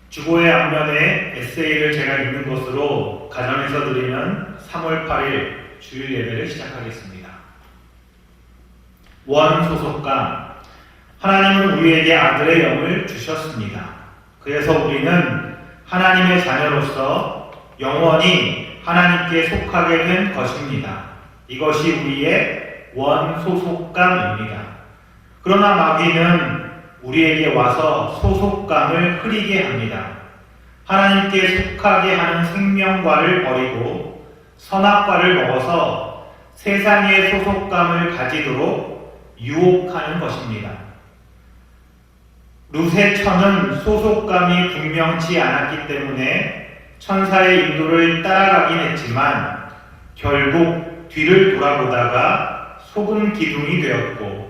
주보의 앞면에 에세이를 제가 읽는 것으로 가정에서 드리는 3월 8일 주일 예배를 시작하겠습니다. 원소속감. 하나님은 우리에게 아들의 영을 주셨습니다. 그래서 우리는 하나님의 자녀로서 영원히 하나님께 속하게 된 것입니다. 이것이 우리의 원소속감입니다. 그러나 마귀는 우리에게 와서 소속감을 흐리게 합니다. 하나님께 속하게 하는 생명과를 버리고 선악과를 먹어서 세상의 소속감을 가지도록 유혹하는 것입니다. 룻의 처는 소속감이 분명치 않았기 때문에 천사의 인도를 따라가긴 했지만 결국 뒤를 돌아보다가 소금 기둥이 되었고,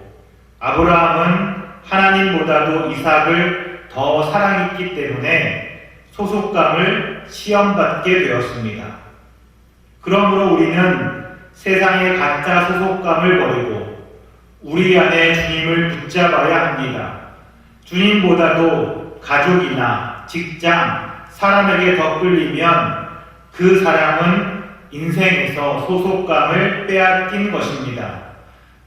아브라함은 하나님보다도 이삭을 더 사랑했기 때문에 소속감을 시험받게 되었습니다. 그러므로 우리는 세상의 가짜 소속감을 버리고 우리 안에 주님을 붙잡아야 합니다. 주님보다도 가족이나 직장, 사람에게 더 끌리면 그 사람은 인생에서 소속감을 빼앗긴 것입니다.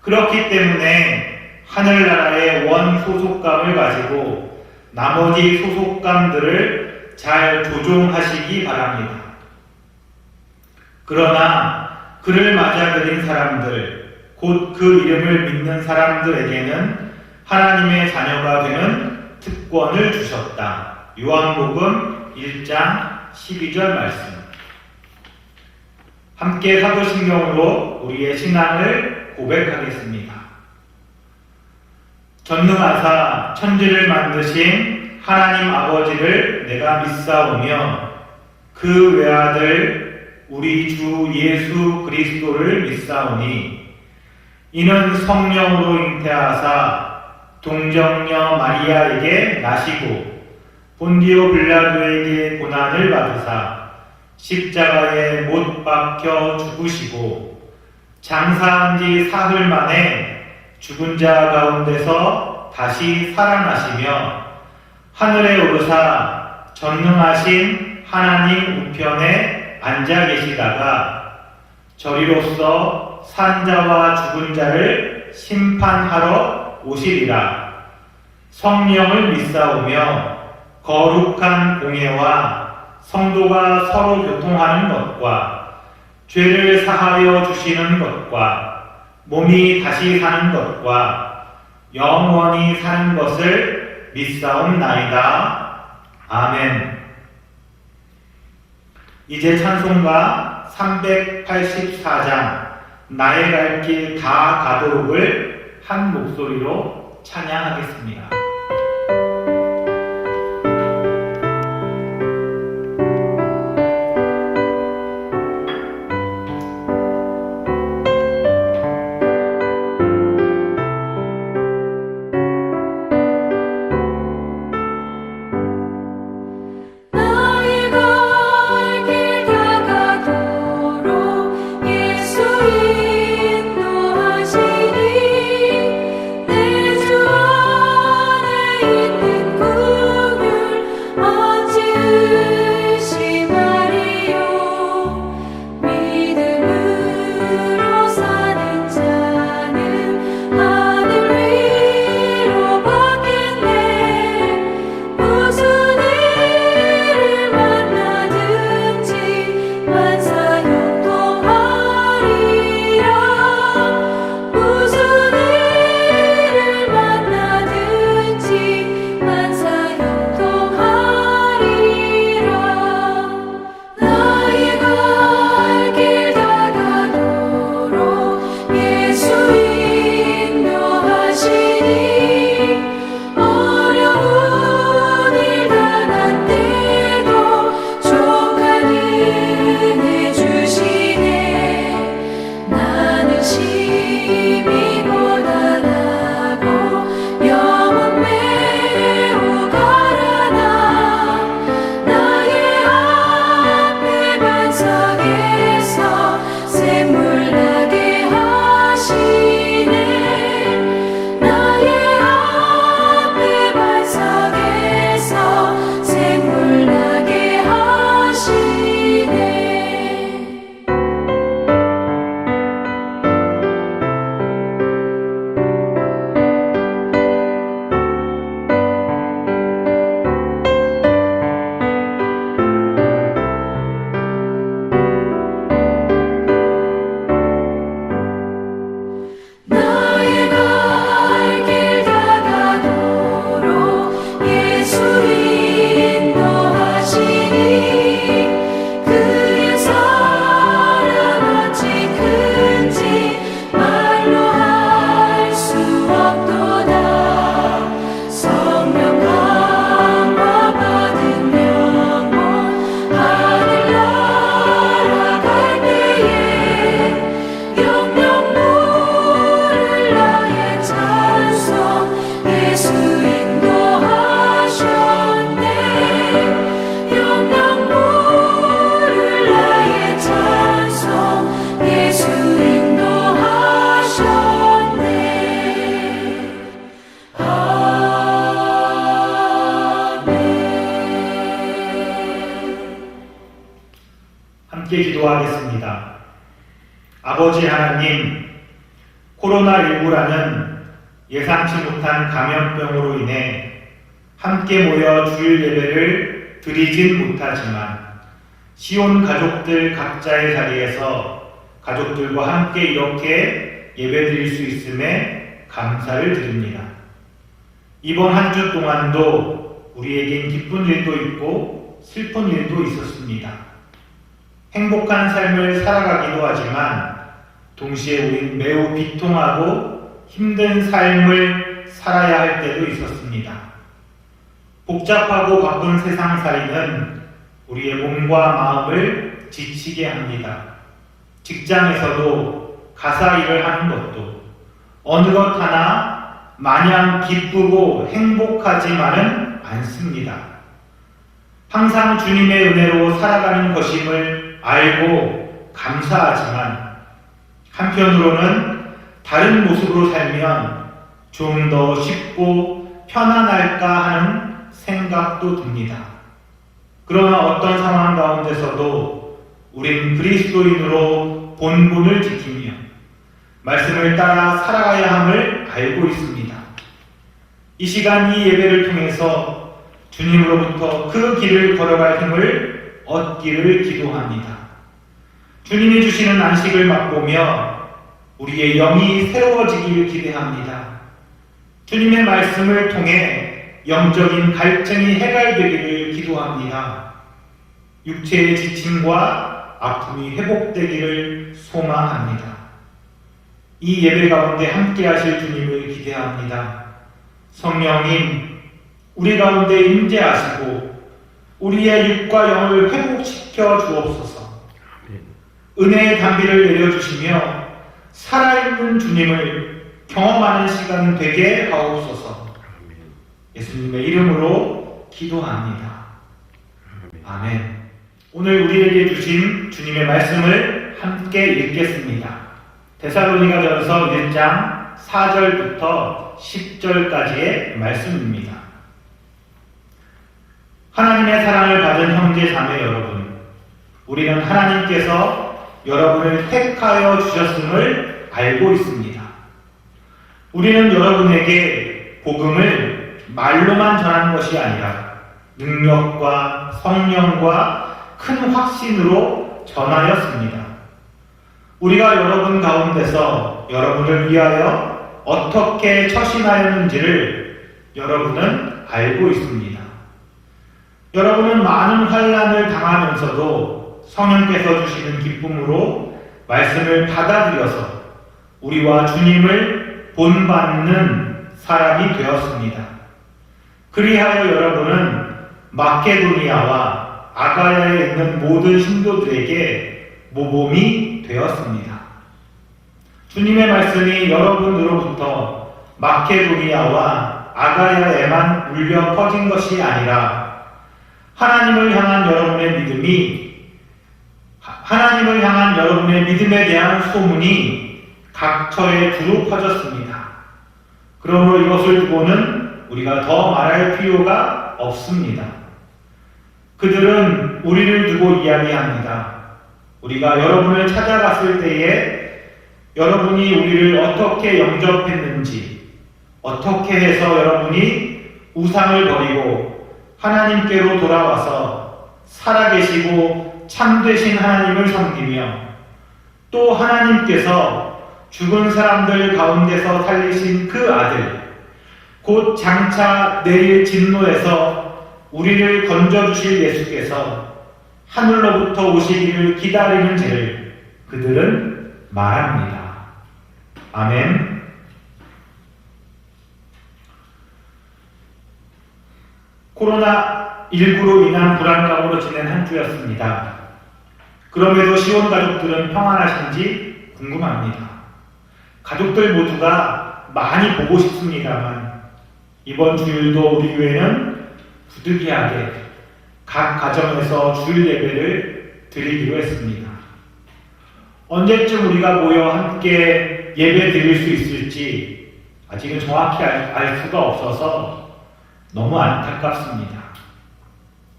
그렇기 때문에 하늘나라의 원소속감을 가지고 나머지 소속감들을 잘 조종하시기 바랍니다. 그러나 그를 맞아들인 사람들, 곧 그 이름을 믿는 사람들에게는 하나님의 자녀가 되는 특권을 주셨다. 요한복음 1장 12절 말씀. 함께 사도신경으로 우리의 신앙을 고백하겠습니다. 전능하사 천지를 만드신 하나님 아버지를 내가 믿사오며 그 외아들 우리 주 예수 그리스도를 믿사오니 이는 성령으로 잉태하사 동정녀 마리아에게 나시고 본디오 빌라도에게 고난을 받으사 십자가에 못 박혀 죽으시고 장사한 지 사흘 만에 죽은 자 가운데서 다시 살아나시며 하늘에 오르사 전능하신 하나님 우편에 앉아 계시다가 저리로서 산 자와 죽은 자를 심판하러 오시리라. 성령을 믿사오며 거룩한 공예와 성도가 서로 교통하는 것과 죄를 사하여 주시는 것과 몸이 다시 사는 것과 영원히 사는 것을 믿사옵나이다. 아멘. 이제 찬송가 384장 나의 갈 길 다 가도록을 한 목소리로 찬양하겠습니다. 내 주 함께 기도하겠습니다. 아버지 하나님, 코로나19라는 예상치 못한 감염병으로 인해 함께 모여 주일 예배를 드리진 못하지만 시온 가족들 각자의 자리에서 가족들과 함께 이렇게 예배드릴 수 있음에 감사를 드립니다. 이번 한 주 동안도 우리에겐 기쁜 일도 있고 슬픈 일도 있었습니다. 행복한 삶을 살아가기도 하지만 동시에 우린 매우 비통하고 힘든 삶을 살아야 할 때도 있었습니다. 복잡하고 바쁜 세상살이는 우리의 몸과 마음을 지치게 합니다. 직장에서도 가사 일을 하는 것도 어느 것 하나 마냥 기쁘고 행복하지만은 않습니다. 항상 주님의 은혜로 살아가는 것임을 알고 감사하지만 한편으로는 다른 모습으로 살면 좀 더 쉽고 편안할까 하는 생각도 듭니다. 그러나 어떤 상황 가운데서도 우린 그리스도인으로 본분을 지키며 말씀을 따라 살아가야 함을 알고 있습니다. 이 시간 이 예배를 통해서 주님으로부터 그 길을 걸어갈 힘을 얻기를 기도합니다. 주님이 주시는 안식을 맛보며 우리의 영이 새로워지기를 기대합니다. 주님의 말씀을 통해 영적인 갈증이 해결되기를 기도합니다. 육체의 지침과 아픔이 회복되기를 소망합니다. 이 예배 가운데 함께 하실 주님을 기대합니다. 성령님, 우리 가운데 임재하시고 우리의 육과 영을 회복시켜 주옵소서. 은혜의 담비를 내려주시며 살아있는 주님을 경험하는 시간 되게 하옵소서. 예수님의 이름으로 기도합니다. 아멘. 오늘 우리에게 주신 주님의 말씀을 함께 읽겠습니다. 데살로니가전서 1장 4절부터 10절까지의 말씀입니다. 하나님의 사랑을 받은 형제 자매 여러분, 우리는 하나님께서 여러분을 택하여 주셨음을 알고 있습니다. 우리는 여러분에게 복음을 말로만 전하는 것이 아니라 능력과 성령과 큰 확신으로 전하였습니다. 우리가 여러분 가운데서 여러분을 위하여 어떻게 처신하였는지를 여러분은 알고 있습니다. 여러분은 많은 환난을 당하면서도 성령께서 주시는 기쁨으로 말씀을 받아들여서 우리와 주님을 본받는 사람이 되었습니다. 그리하여 여러분은 마케도니아와 아가야에 있는 모든 신도들에게 모범이 되었습니다. 주님의 말씀이 여러분으로부터 마케도니아와 아가야에만 울려 퍼진 것이 아니라 하나님을 향한 여러분의 믿음에 대한 소문이 각처에 두루 퍼졌습니다. 그러므로 이것을 두고는 우리가 더 말할 필요가 없습니다. 그들은 우리를 두고 이야기합니다. 우리가 여러분을 찾아갔을 때에 여러분이 우리를 어떻게 영접했는지, 어떻게 해서 여러분이 우상을 버리고 하나님께로 돌아와서 살아계시고 참되신 하나님을 섬기며 또 하나님께서 죽은 사람들 가운데서 살리신 그 아들, 곧 장차 내릴 진노에서 우리를 건져주실 예수께서 하늘로부터 오시기를 기다리는지를 그들은 말합니다. 아멘. 코로나19로 인한 불안감으로 지낸 한 주였습니다. 그럼에도 시온 가족들은 평안하신지 궁금합니다. 가족들 모두가 많이 보고 싶습니다만 이번 주일도 우리 교회는 부득이하게 각 가정에서 주일 예배를 드리기로 했습니다. 언제쯤 우리가 모여 함께 예배 드릴 수 있을지 아직은 정확히 알 수가 없어서 너무 안타깝습니다.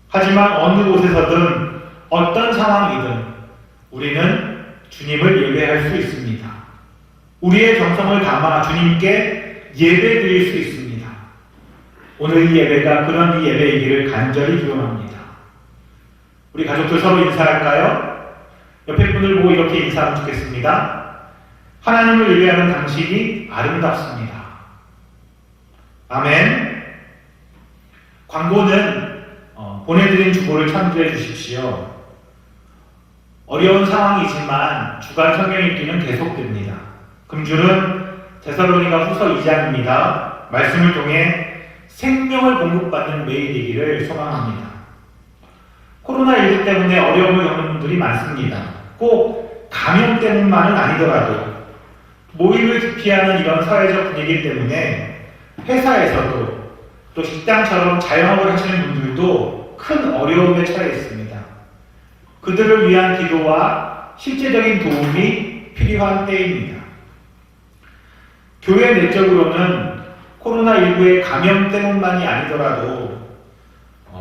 하지만 어느 곳에서든 어떤 상황이든 우리는 주님을 예배할 수 있습니다. 우리의 정성을 담아 주님께 예배 드릴 수 있습니다. 오늘 이 예배가 그런 이 예배이기를 간절히 기원합니다. 우리 가족들 서로 인사할까요? 옆에 분을 보고 이렇게 인사하면 좋겠습니다. 하나님을 예배하는 당신이 아름답습니다. 아멘. 광고는 보내드린 주보를 참조해 주십시오. 어려운 상황이지만 주간 성경 읽기는 계속됩니다. 금주는 데살로니가 후서 2장입니다. 말씀을 통해 생명을 공급받는 매일이기를 소망합니다. 코로나19 때문에 어려움을 겪는 분들이 많습니다. 꼭 감염 때문만은 아니더라도 모임을 기피하는 이런 사회적 분위기 때문에 회사에서도 또 식당처럼 자영업을 하시는 분들도 큰 어려움에 처해 있습니다. 그들을 위한 기도와 실제적인 도움이 필요한 때입니다. 교회 내적으로는 코로나19의 감염 때문만이 아니더라도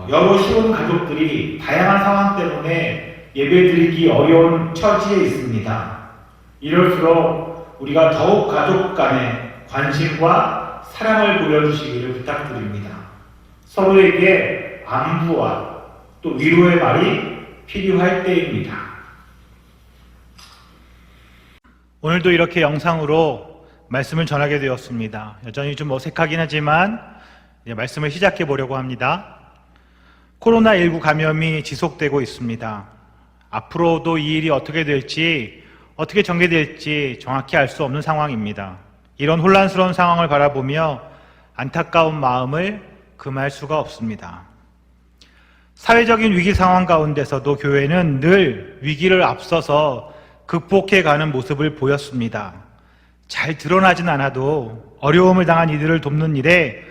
여러 시온 가족들이 다양한 상황 때문에 예배드리기 어려운 처지에 있습니다. 이럴수록 우리가 더욱 가족 간에 관심과 사랑을 보여주시기를 부탁드립니다. 서로에게 안부와 또 위로의 말이 필요할 때입니다. 오늘도 이렇게 영상으로 말씀을 전하게 되었습니다. 여전히 좀 어색하긴 하지만 이제 말씀을 시작해 보려고 합니다. 코로나19 감염이 지속되고 있습니다. 앞으로도 이 일이 어떻게 될지, 어떻게 전개될지 정확히 알 수 없는 상황입니다. 이런 혼란스러운 상황을 바라보며 안타까운 마음을 금할 수가 없습니다. 사회적인 위기 상황 가운데서도 교회는 늘 위기를 앞서서 극복해가는 모습을 보였습니다. 잘 드러나진 않아도 어려움을 당한 이들을 돕는 일에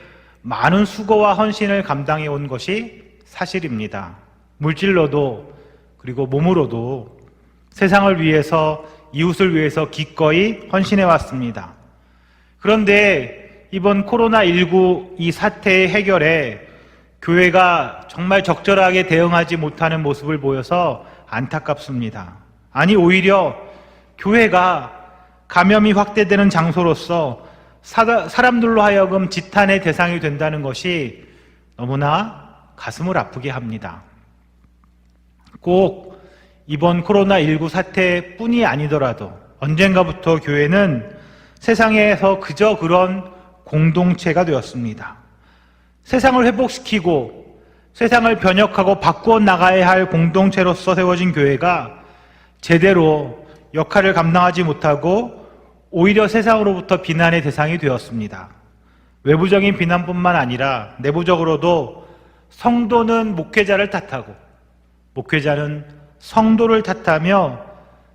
많은 수고와 헌신을 감당해 온 것이 사실입니다. 물질로도 그리고 몸으로도 세상을 위해서, 이웃을 위해서 기꺼이 헌신해 왔습니다. 그런데 이번 코로나19 이 사태의 해결에 교회가 정말 적절하게 대응하지 못하는 모습을 보여서 안타깝습니다. 아니, 오히려 교회가 감염이 확대되는 장소로서 사람들로 하여금 지탄의 대상이 된다는 것이 너무나 가슴을 아프게 합니다. 꼭 이번 코로나19 사태뿐이 아니더라도 언젠가부터 교회는 세상에서 그저 그런 공동체가 되었습니다. 세상을 회복시키고 세상을 변혁하고 바꾸어 나가야 할 공동체로서 세워진 교회가 제대로 역할을 감당하지 못하고 오히려 세상으로부터 비난의 대상이 되었습니다. 외부적인 비난뿐만 아니라 내부적으로도 성도는 목회자를 탓하고 목회자는 성도를 탓하며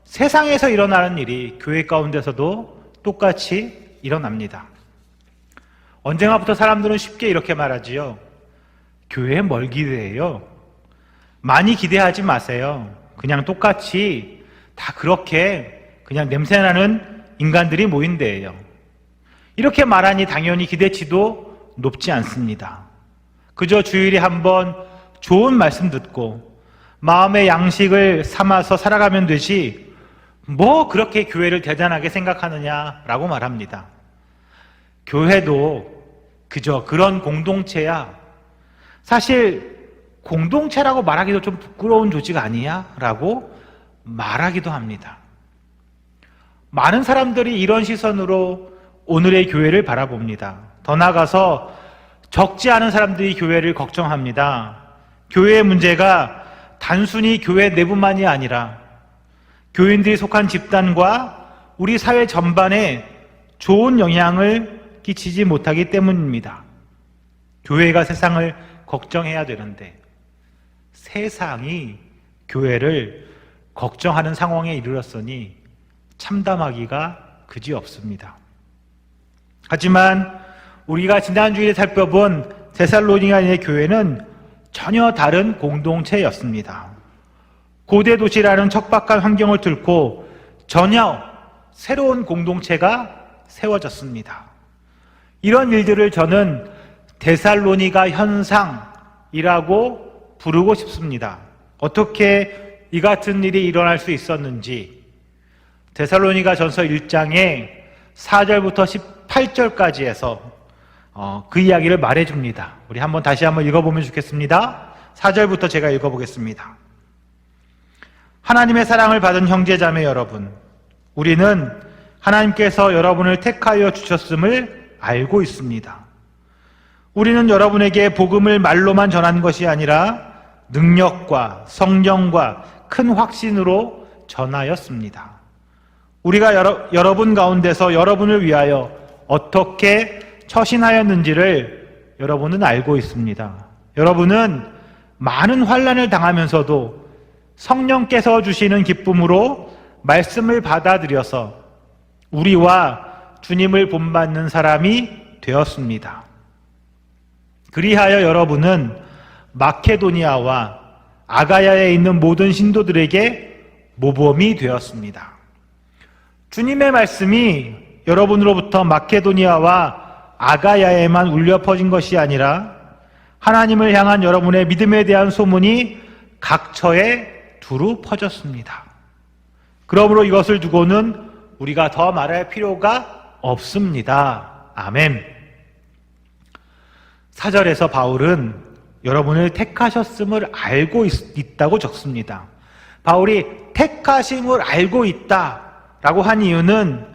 세상에서 일어나는 일이 교회 가운데서도 똑같이 일어납니다. 언젠가부터 사람들은 쉽게 이렇게 말하지요. 교회에 뭘 기대해요? 많이 기대하지 마세요. 그냥 똑같이 다 그렇게 그냥 냄새나는 인간들이 모인 데예요. 이렇게 말하니 당연히 기대치도 높지 않습니다. 그저 주일에 한번 좋은 말씀 듣고 마음의 양식을 삼아서 살아가면 되지 뭐 그렇게 교회를 대단하게 생각하느냐라고 말합니다. 교회도 그저 그런 공동체야. 사실 공동체라고 말하기도 좀 부끄러운 조직 아니야? 라고 말하기도 합니다. 많은 사람들이 이런 시선으로 오늘의 교회를 바라봅니다. 더 나아가서 적지 않은 사람들이 교회를 걱정합니다. 교회의 문제가 단순히 교회 내부만이 아니라 교인들이 속한 집단과 우리 사회 전반에 좋은 영향을 끼치지 못하기 때문입니다. 교회가 세상을 걱정해야 되는데 세상이 교회를 걱정하는 상황에 이르렀으니 참담하기가 그지없습니다. 하지만 우리가 지난주에 살펴본 데살로니가의 교회는 전혀 다른 공동체였습니다. 고대 도시라는 척박한 환경을 뚫고 전혀 새로운 공동체가 세워졌습니다. 이런 일들을 저는 데살로니가 현상이라고 부르고 싶습니다. 어떻게 이 같은 일이 일어날 수 있었는지 데살로니가 전서 1장에 4절부터 18절까지 해서 그 이야기를 말해줍니다. 우리 다시 한번 읽어보면 좋겠습니다. 4절부터 제가 읽어보겠습니다. 하나님의 사랑을 받은 형제자매 여러분, 우리는 하나님께서 여러분을 택하여 주셨음을 알고 있습니다. 우리는 여러분에게 복음을 말로만 전한 것이 아니라 능력과 성령과 큰 확신으로 전하였습니다. 우리가 여러분 가운데서 여러분을 위하여 어떻게 처신하였는지를 여러분은 알고 있습니다. 여러분은 많은 환난을 당하면서도 성령께서 주시는 기쁨으로 말씀을 받아들여서 우리와 주님을 본받는 사람이 되었습니다. 그리하여 여러분은 마케도니아와 아가야에 있는 모든 신도들에게 모범이 되었습니다. 주님의 말씀이 여러분으로부터 마케도니아와 아가야에만 울려 퍼진 것이 아니라 하나님을 향한 여러분의 믿음에 대한 소문이 각처에 두루 퍼졌습니다. 그러므로 이것을 두고는 우리가 더 말할 필요가 없습니다. 아멘. 4절에서 바울은 여러분을 택하셨음을 알고 있다고 적습니다. 바울이 택하심을 알고 있다라고 한 이유는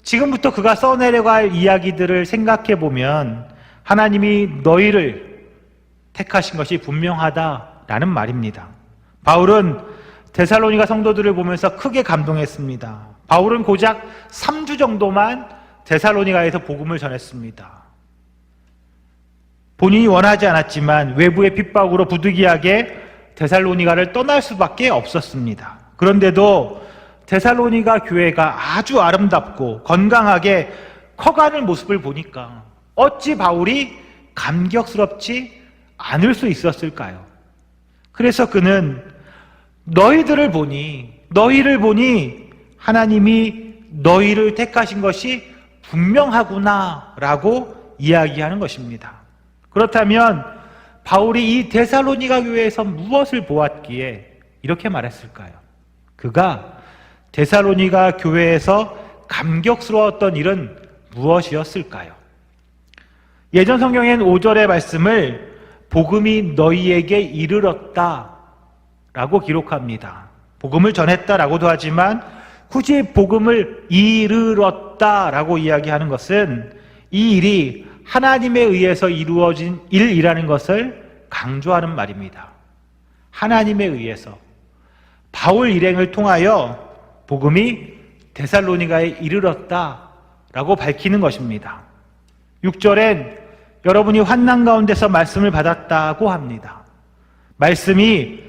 지금부터 그가 써내려갈 이야기들을 생각해 보면 하나님이 너희를 택하신 것이 분명하다라는 말입니다. 바울은 데살로니가 성도들을 보면서 크게 감동했습니다. 바울은 고작 3주 정도만 데살로니가에서 복음을 전했습니다. 본인이 원하지 않았지만 외부의 핍박으로 부득이하게 데살로니가를 떠날 수밖에 없었습니다. 그런데도 데살로니가 교회가 아주 아름답고 건강하게 커가는 모습을 보니까 어찌 바울이 감격스럽지 않을 수 있었을까요? 그래서 그는 너희를 보니 하나님이 너희를 택하신 것이 분명하구나 라고 이야기하는 것입니다. 그렇다면 바울이 이 데살로니가 교회에서 무엇을 보았기에 이렇게 말했을까요? 그가 데살로니가 교회에서 감격스러웠던 일은 무엇이었을까요? 예전 성경엔 5절의 말씀을 복음이 너희에게 이르렀다 라고 기록합니다. 복음을 전했다라고도 하지만 굳이 복음을 이르렀다 라고 이야기하는 것은 이 일이 하나님에 의해서 이루어진 일이라는 것을 강조하는 말입니다. 하나님에 의해서 바울 일행을 통하여 복음이 데살로니가에 이르렀다라고 밝히는 것입니다. 6절엔 여러분이 환난 가운데서 말씀을 받았다고 합니다. 말씀이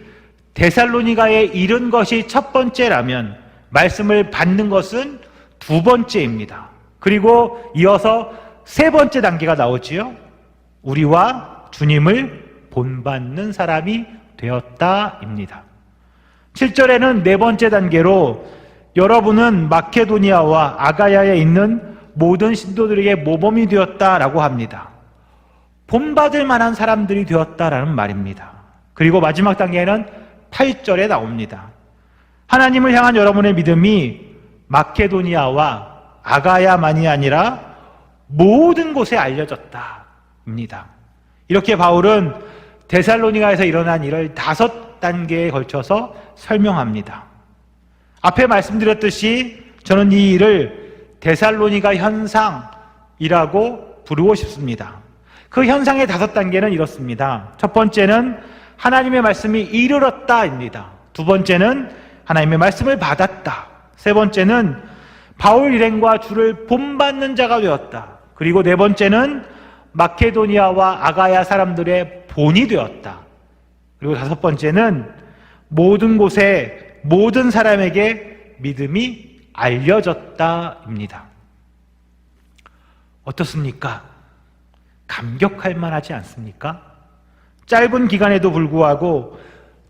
데살로니가에 이른 것이 첫 번째라면 말씀을 받는 것은 두 번째입니다. 그리고 이어서 세 번째 단계가 나오지요. 우리와 주님을 본받는 사람이 되었다입니다. 7절에는 네 번째 단계로 여러분은 마케도니아와 아가야에 있는 모든 신도들에게 모범이 되었다라고 합니다. 본받을 만한 사람들이 되었다라는 말입니다. 그리고 마지막 단계에는 8절에 나옵니다. 하나님을 향한 여러분의 믿음이 마케도니아와 아가야만이 아니라 모든 곳에 알려졌다입니다. 이렇게 바울은 데살로니가에서 일어난 일을 5단계에 걸쳐서 설명합니다. 앞에 말씀드렸듯이 저는 이 일을 데살로니가 현상이라고 부르고 싶습니다. 그 현상의 5단계는 이렇습니다. 첫 번째는 하나님의 말씀이 이르렀다입니다. 두 번째는 하나님의 말씀을 받았다. 세 번째는 바울 일행과 주를 본받는 자가 되었다. 그리고 네 번째는 마케도니아와 아가야 사람들의 본이 되었다. 그리고 다섯 번째는 모든 곳에 모든 사람에게 믿음이 알려졌다입니다. 어떻습니까? 감격할 만하지 않습니까? 짧은 기간에도 불구하고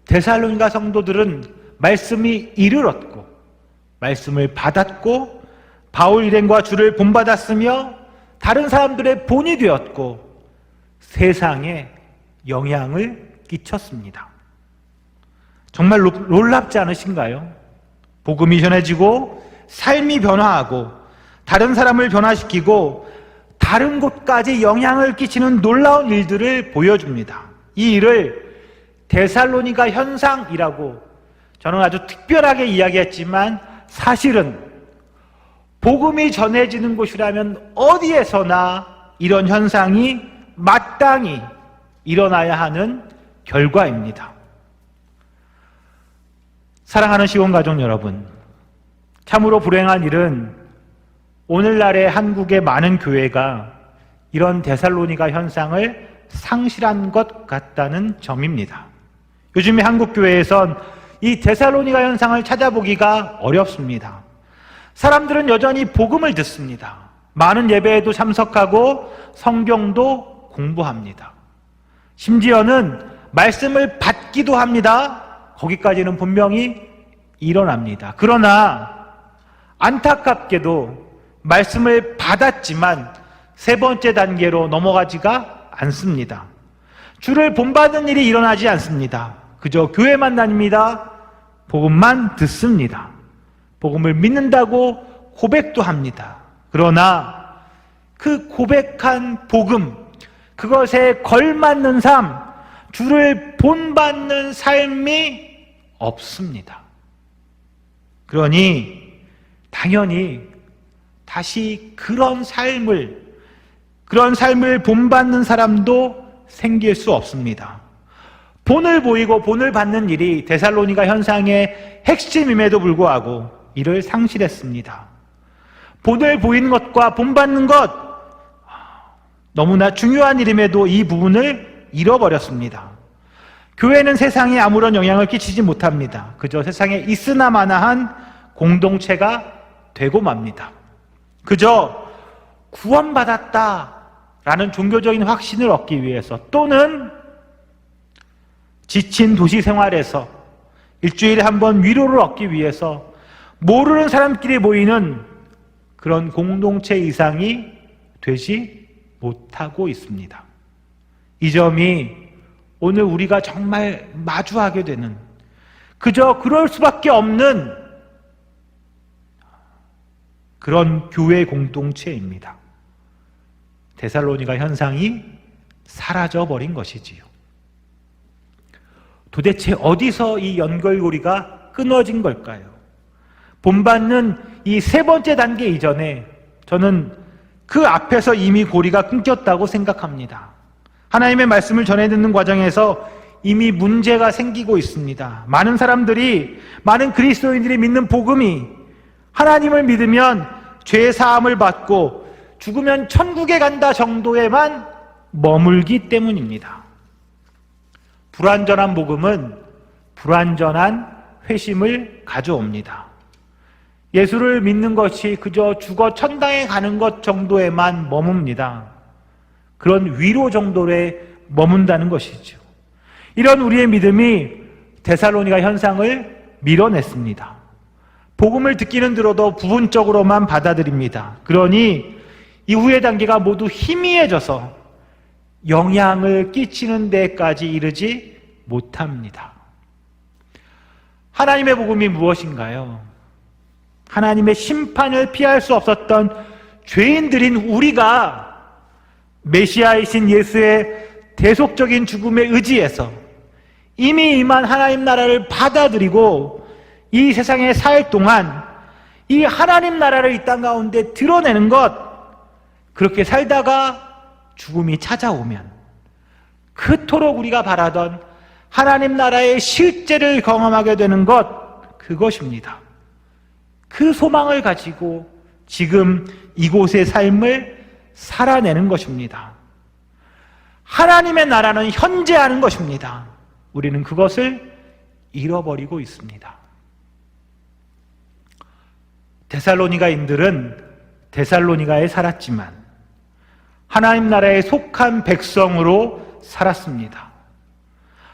데살로니가 성도들은 말씀이 이르렀고 말씀을 받았고 바울 일행과 주를 본받았으며 다른 사람들의 본이 되었고 세상에 영향을 끼쳤습니다. 정말 놀랍지 않으신가요? 복음이 전해지고 삶이 변화하고 다른 사람을 변화시키고 다른 곳까지 영향을 끼치는 놀라운 일들을 보여줍니다. 이 일을 데살로니가 현상이라고 저는 아주 특별하게 이야기했지만 사실은 복음이 전해지는 곳이라면 어디에서나 이런 현상이 마땅히 일어나야 하는 결과입니다. 사랑하는 시온가족 여러분, 참으로 불행한 일은 오늘날의 한국의 많은 교회가 이런 데살로니가 현상을 상실한 것 같다는 점입니다. 요즘에 한국 교회에선 이 데살로니가 현상을 찾아보기가 어렵습니다. 사람들은 여전히 복음을 듣습니다. 많은 예배에도 참석하고 성경도 공부합니다. 심지어는 말씀을 받기도 합니다. 거기까지는 분명히 일어납니다. 그러나 안타깝게도 말씀을 받았지만 세 번째 단계로 넘어가지가 않습니다. 주를 본받는 일이 일어나지 않습니다. 그저 교회만 다닙니다. 복음만 듣습니다. 복음을 믿는다고 고백도 합니다. 그러나 그 고백한 복음, 그것에 걸맞는 삶, 주를 본받는 삶이 없습니다. 그러니 당연히 다시 그런 삶을 본받는 사람도 생길 수 없습니다. 본을 보이고 본을 받는 일이 데살로니가 현상의 핵심임에도 불구하고 이를 상실했습니다. 본을 보이는 것과 본받는 것, 너무나 중요한 일임에도 이 부분을 잃어버렸습니다. 교회는 세상에 아무런 영향을 끼치지 못합니다. 그저 세상에 있으나 마나한 공동체가 되고 맙니다. 그저 구원받았다라는 종교적인 확신을 얻기 위해서 또는 지친 도시 생활에서 일주일에 한 번 위로를 얻기 위해서 모르는 사람끼리 모이는 그런 공동체 이상이 되지 못하고 있습니다. 이 점이 오늘 우리가 정말 마주하게 되는, 그저 그럴 수밖에 없는 그런 교회 공동체입니다. 데살로니가 현상이 사라져버린 것이지요. 도대체 어디서 이 연결고리가 끊어진 걸까요? 본받는 이 세 번째 단계 이전에 저는 그 앞에서 이미 고리가 끊겼다고 생각합니다. 하나님의 말씀을 전해 듣는 과정에서 이미 문제가 생기고 있습니다. 많은 사람들이, 많은 그리스도인들이 믿는 복음이 하나님을 믿으면 죄 사함을 받고 죽으면 천국에 간다 정도에만 머물기 때문입니다. 불완전한 복음은 불완전한 회심을 가져옵니다. 예수를 믿는 것이 그저 죽어 천당에 가는 것 정도에만 머뭅니다. 그런 위로 정도에 머문다는 것이죠. 이런 우리의 믿음이 데살로니가 현상을 밀어냈습니다. 복음을 듣기는 들어도 부분적으로만 받아들입니다. 그러니 이후의 단계가 모두 희미해져서 영향을 끼치는 데까지 이르지 못합니다. 하나님의 복음이 무엇인가요? 하나님의 심판을 피할 수 없었던 죄인들인 우리가 메시아이신 예수의 대속적인 죽음에 의지해서 이미 임한 하나님 나라를 받아들이고 이 세상에 살 동안 이 하나님 나라를 이 땅 가운데 드러내는 것, 그렇게 살다가 죽음이 찾아오면 그토록 우리가 바라던 하나님 나라의 실제를 경험하게 되는 것, 그것입니다. 그 소망을 가지고 지금 이곳의 삶을 살아내는 것입니다. 하나님의 나라는 현재하는 것입니다. 우리는 그것을 잃어버리고 있습니다. 데살로니가인들은 데살로니가에 살았지만 하나님 나라에 속한 백성으로 살았습니다.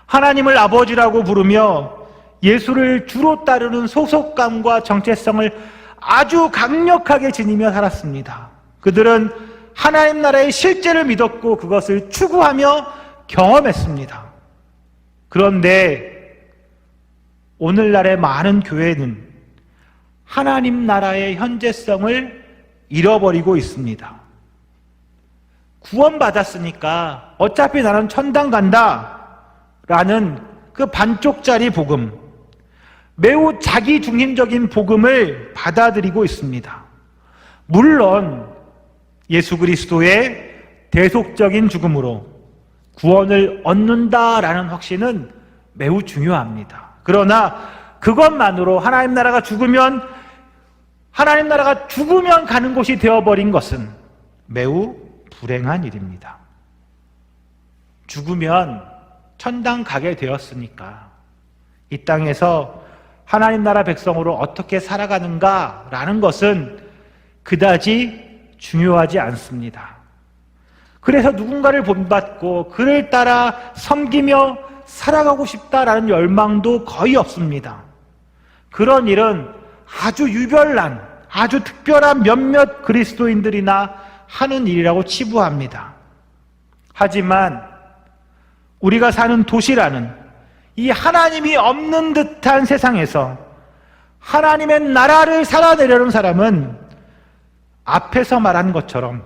하나님을 아버지라고 부르며 예수를 주로 따르는 소속감과 정체성을 아주 강력하게 지니며 살았습니다. 그들은 하나님 나라의 실제를 믿었고 그것을 추구하며 경험했습니다. 그런데 오늘날의 많은 교회는 하나님 나라의 현재성을 잃어버리고 있습니다. 구원받았으니까 어차피 나는 천당 간다 라는 그 반쪽짜리 복음, 매우 자기중심적인 복음을 받아들이고 있습니다. 물론 예수 그리스도의 대속적인 죽음으로 구원을 얻는다라는 확신은 매우 중요합니다. 그러나 그것만으로 하나님 나라가 죽으면 가는 곳이 되어버린 것은 매우 불행한 일입니다. 죽으면 천당 가게 되었으니까 이 땅에서 하나님 나라 백성으로 어떻게 살아가는가라는 것은 그다지 중요하지 않습니다. 그래서 누군가를 본받고 그를 따라 섬기며 살아가고 싶다라는 열망도 거의 없습니다. 그런 일은 아주 유별난, 아주 특별한 몇몇 그리스도인들이나 하는 일이라고 치부합니다. 하지만 우리가 사는 도시라는 이 하나님이 없는 듯한 세상에서 하나님의 나라를 살아내려는 사람은 앞에서 말한 것처럼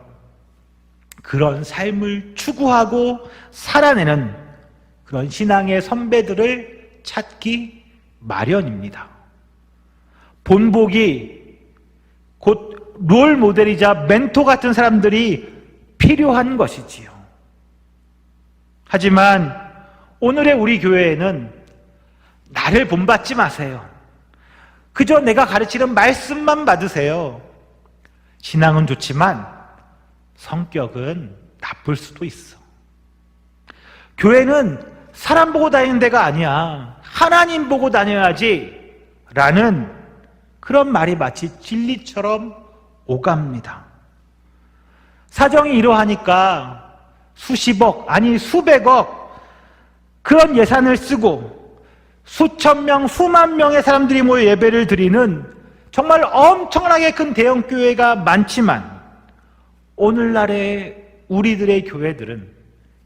그런 삶을 추구하고 살아내는 그런 신앙의 선배들을 찾기 마련입니다. 본보기, 곧 롤 모델이자 멘토 같은 사람들이 필요한 것이지요. 하지만 오늘의 우리 교회에는 나를 본받지 마세요. 그저 내가 가르치는 말씀만 받으세요. 신앙은 좋지만 성격은 나쁠 수도 있어. 교회는 사람 보고 다니는 데가 아니야. 하나님 보고 다녀야지 라는 그런 말이 마치 진리처럼 오갑니다. 사정이 이러하니까 수십억, 아니 수백억 그런 예산을 쓰고 수천 명, 수만 명의 사람들이 모여 예배를 드리는 정말 엄청나게 큰 대형 교회가 많지만 오늘날의 우리들의 교회들은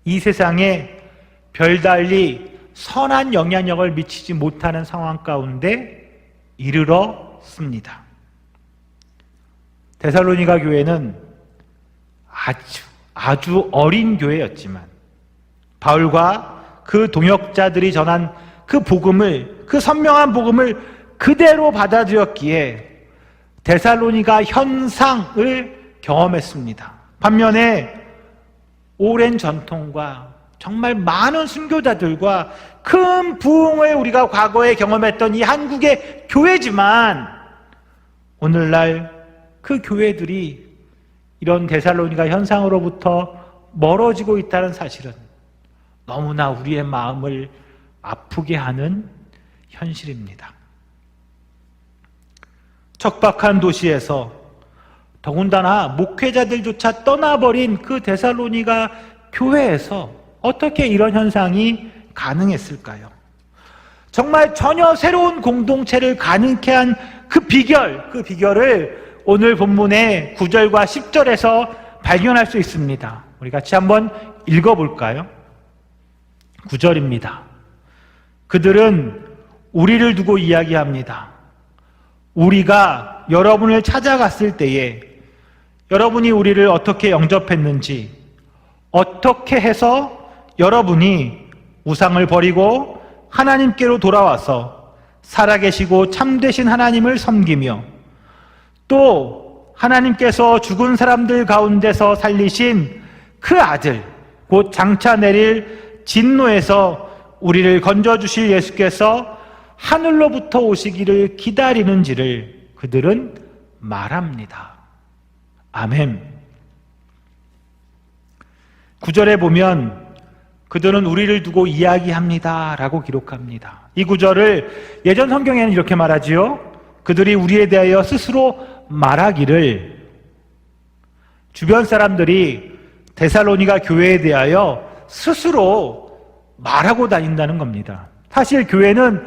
이 세상에 별달리 선한 영향력을 미치지 못하는 상황 가운데 이르렀습니다. 데살로니가 교회는 아주 어린 교회였지만 바울과 그 동역자들이 전한 그 복음을, 그 선명한 복음을 그대로 받아들였기에 데살로니가 현상을 경험했습니다. 반면에 오랜 전통과 정말 많은 순교자들과 큰 부흥을 우리가 과거에 경험했던 이 한국의 교회지만 오늘날 그 교회들이 이런 데살로니가 현상으로부터 멀어지고 있다는 사실은 너무나 우리의 마음을 아프게 하는 현실입니다. 척박한 도시에서 더군다나 목회자들조차 떠나버린 그 데살로니가 교회에서 어떻게 이런 현상이 가능했을까요? 정말 전혀 새로운 공동체를 가능케 한 그 비결을 오늘 본문의 9절과 10절에서 발견할 수 있습니다. 우리 같이 한번 읽어볼까요? 9절입니다. 그들은 우리를 두고 이야기합니다. 우리가 여러분을 찾아갔을 때에 여러분이 우리를 어떻게 영접했는지, 어떻게 해서 여러분이 우상을 버리고 하나님께로 돌아와서 살아계시고 참되신 하나님을 섬기며 또 하나님께서 죽은 사람들 가운데서 살리신 그 아들, 곧 장차 내릴 진노에서 우리를 건져주실 예수께서 하늘로부터 오시기를 기다리는지를 그들은 말합니다. 아멘. 9절에 보면 그들은 우리를 두고 이야기합니다 라고 기록합니다. 이 구절을 예전 성경에는 이렇게 말하지요. 그들이 우리에 대하여 스스로 말하기를, 주변 사람들이 데살로니가 교회에 대하여 스스로 말하고 다닌다는 겁니다. 사실 교회는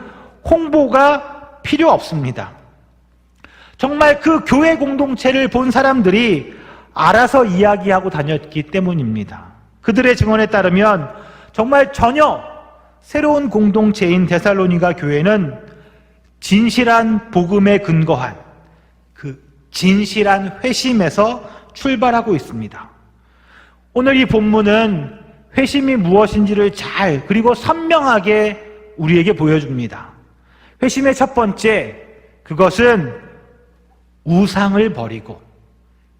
홍보가 필요 없습니다. 정말 그 교회 공동체를 본 사람들이 알아서 이야기하고 다녔기 때문입니다. 그들의 증언에 따르면 정말 전혀 새로운 공동체인 데살로니가 교회는 진실한 복음에 근거한 그 진실한 회심에서 출발하고 있습니다. 오늘 이 본문은 회심이 무엇인지를 잘 그리고 선명하게 우리에게 보여줍니다. 회심의 첫 번째, 그것은 우상을 버리고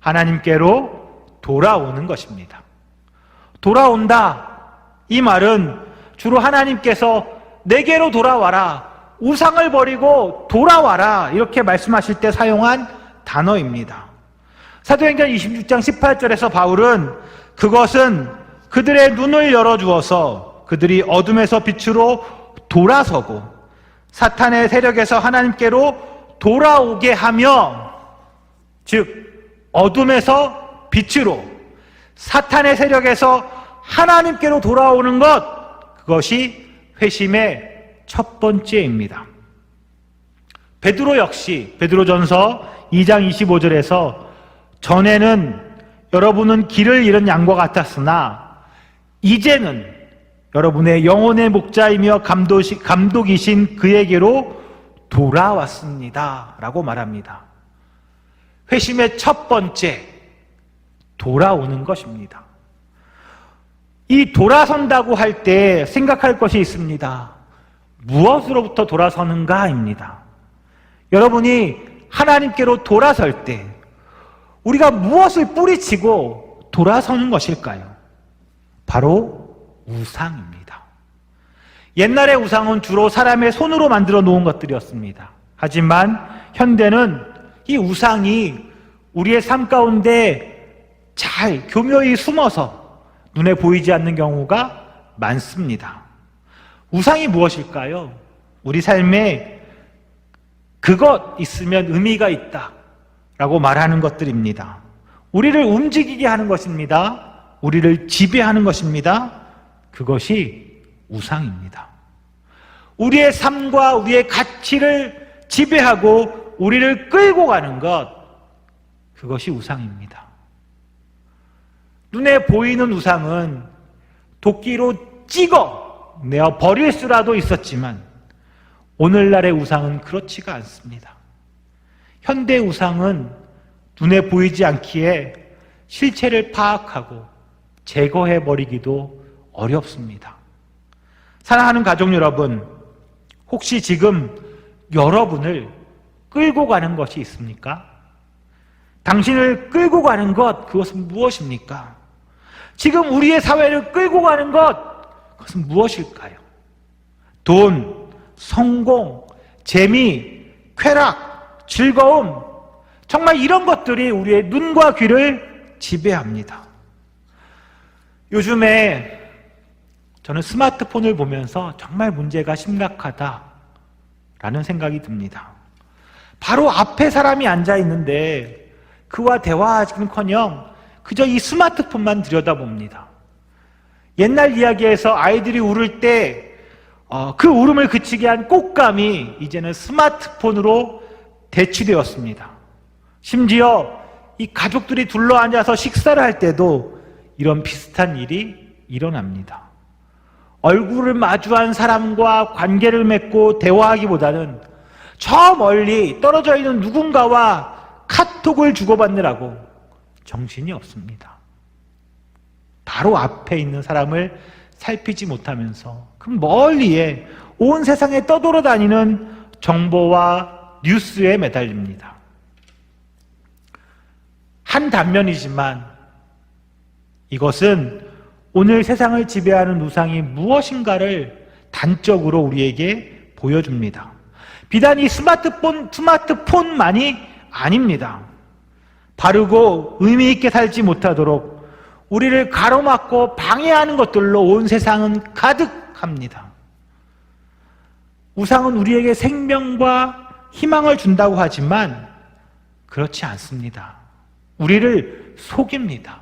하나님께로 돌아오는 것입니다. 돌아온다, 이 말은 주로 하나님께서 내게로 돌아와라, 우상을 버리고 돌아와라, 이렇게 말씀하실 때 사용한 단어입니다. 사도행전 26장 18절에서 바울은 그것은 그들의 눈을 열어주어서 그들이 어둠에서 빛으로 돌아서고 사탄의 세력에서 하나님께로 돌아오게 하며, 즉 어둠에서 빛으로 사탄의 세력에서 하나님께로 돌아오는 것, 그것이 회심의 첫 번째입니다. 베드로 역시 베드로전서 2장 25절에서 전에는 여러분은 길을 잃은 양과 같았으나 이제는 여러분의 영혼의 목자이며 감독이신 그에게로 돌아왔습니다 라고 말합니다. 회심의 첫 번째, 돌아오는 것입니다. 이 돌아선다고 할 때 생각할 것이 있습니다. 무엇으로부터 돌아서는가입니다. 여러분이 하나님께로 돌아설 때 우리가 무엇을 뿌리치고 돌아서는 것일까요? 바로 우상입니다. 옛날의 우상은 주로 사람의 손으로 만들어 놓은 것들이었습니다. 하지만 현대는 이 우상이 우리의 삶 가운데 잘 교묘히 숨어서 눈에 보이지 않는 경우가 많습니다. 우상이 무엇일까요? 우리 삶에 그것 있으면 의미가 있다 라고 말하는 것들입니다. 우리를 움직이게 하는 것입니다. 우리를 지배하는 것입니다. 그것이 우상입니다. 우리의 삶과 우리의 가치를 지배하고 우리를 끌고 가는 것, 그것이 우상입니다. 눈에 보이는 우상은 도끼로 찍어 내어 버릴 수라도 있었지만 오늘날의 우상은 그렇지가 않습니다. 현대 우상은 눈에 보이지 않기에 실체를 파악하고 제거해버리기도 어렵습니다. 사랑하는 가족 여러분, 혹시 지금 여러분을 끌고 가는 것이 있습니까? 당신을 끌고 가는 것, 그것은 무엇입니까? 지금 우리의 사회를 끌고 가는 것, 그것은 무엇일까요? 돈, 성공, 재미, 쾌락, 즐거움, 정말 이런 것들이 우리의 눈과 귀를 지배합니다. 요즘에 저는 스마트폰을 보면서 정말 문제가 심각하다라는 생각이 듭니다. 바로 앞에 사람이 앉아 있는데 그와 대화하기는커녕 그저 이 스마트폰만 들여다봅니다. 옛날 이야기에서 아이들이 울을 때 그 울음을 그치게 한 꽃감이 이제는 스마트폰으로 대치되었습니다. 심지어 이 가족들이 둘러앉아서 식사를 할 때도 이런 비슷한 일이 일어납니다. 얼굴을 마주한 사람과 관계를 맺고 대화하기보다는 저 멀리 떨어져 있는 누군가와 카톡을 주고받느라고 정신이 없습니다. 바로 앞에 있는 사람을 살피지 못하면서 그 멀리에 온 세상에 떠돌아다니는 정보와 뉴스에 매달립니다. 한 단면이지만 이것은 오늘 세상을 지배하는 우상이 무엇인가를 단적으로 우리에게 보여줍니다. 비단 이 스마트폰만이 아닙니다. 바르고 의미 있게 살지 못하도록 우리를 가로막고 방해하는 것들로 온 세상은 가득합니다. 우상은 우리에게 생명과 희망을 준다고 하지만 그렇지 않습니다. 우리를 속입니다.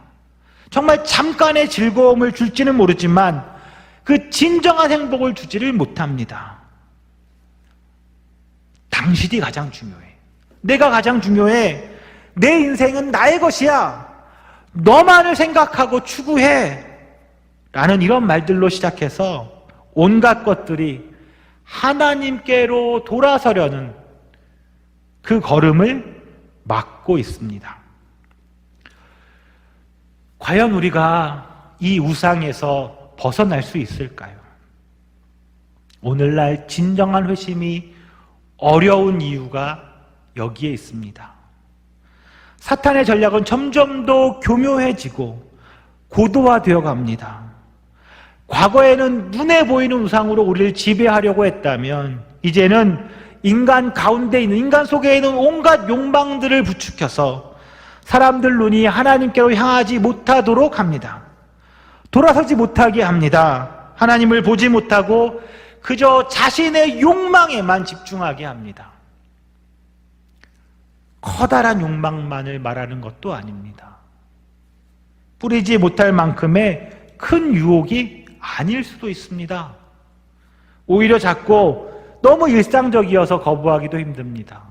정말 잠깐의 즐거움을 줄지는 모르지만 그 진정한 행복을 주지를 못합니다. 당신이 가장 중요해. 내가 가장 중요해. 내 인생은 나의 것이야. 너만을 생각하고 추구해. 라는 이런 말들로 시작해서 온갖 것들이 하나님께로 돌아서려는 그 걸음을 막고 있습니다. 과연 우리가 이 우상에서 벗어날 수 있을까요? 오늘날 진정한 회심이 어려운 이유가 여기에 있습니다. 사탄의 전략은 점점 더 교묘해지고 고도화되어 갑니다. 과거에는 눈에 보이는 우상으로 우리를 지배하려고 했다면 이제는 인간 가운데 있는, 인간 속에 있는 온갖 욕망들을 부추겨서 사람들 눈이 하나님께로 향하지 못하도록 합니다. 돌아서지 못하게 합니다. 하나님을 보지 못하고 그저 자신의 욕망에만 집중하게 합니다. 커다란 욕망만을 말하는 것도 아닙니다. 뿌리지 못할 만큼의 큰 유혹이 아닐 수도 있습니다. 오히려 작고 너무 일상적이어서 거부하기도 힘듭니다.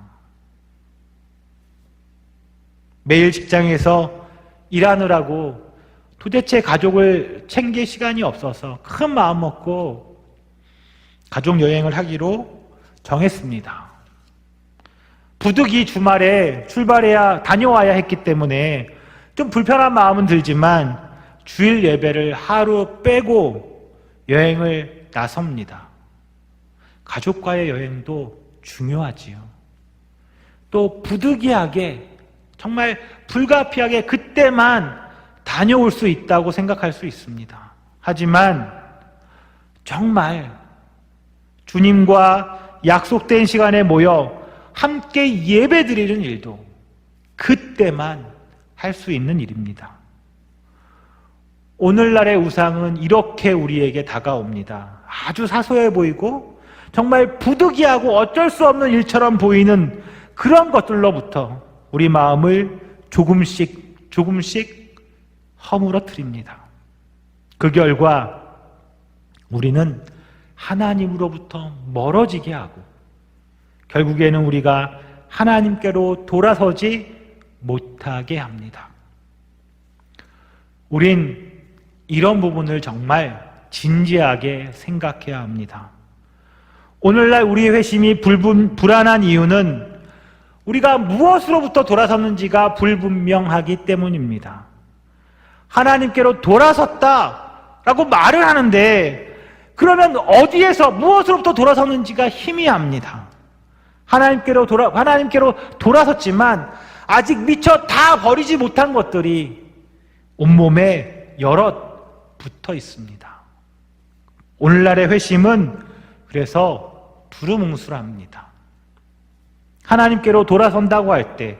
매일 직장에서 일하느라고 도대체 가족을 챙길 시간이 없어서 큰 마음 먹고 가족 여행을 하기로 정했습니다. 부득이 주말에 다녀와야 했기 때문에 좀 불편한 마음은 들지만 주일 예배를 하루 빼고 여행을 나섭니다. 가족과의 여행도 중요하지요. 또 부득이하게 정말 불가피하게 그때만 다녀올 수 있다고 생각할 수 있습니다. 하지만 정말 주님과 약속된 시간에 모여 함께 예배드리는 일도 그때만 할 수 있는 일입니다. 오늘날의 우상은 이렇게 우리에게 다가옵니다. 아주 사소해 보이고 정말 부득이하고 어쩔 수 없는 일처럼 보이는 그런 것들로부터 우리 마음을 조금씩 허물어뜨립니다. 그 결과 우리는 하나님으로부터 멀어지게 하고 결국에는 우리가 하나님께로 돌아서지 못하게 합니다. 우린 이런 부분을 정말 진지하게 생각해야 합니다. 오늘날 우리의 회심이 불안한 이유는 우리가 무엇으로부터 돌아섰는지가 불분명하기 때문입니다. 하나님께로 돌아섰다라고 말을 하는데 그러면 어디에서 무엇으로부터 돌아섰는지가 희미합니다. 하나님께로 돌아섰지만 아직 미처 다 버리지 못한 것들이 온몸에 여럿 붙어 있습니다. 오늘날의 회심은 그래서 두루뭉술합니다. 하나님께로 돌아선다고 할 때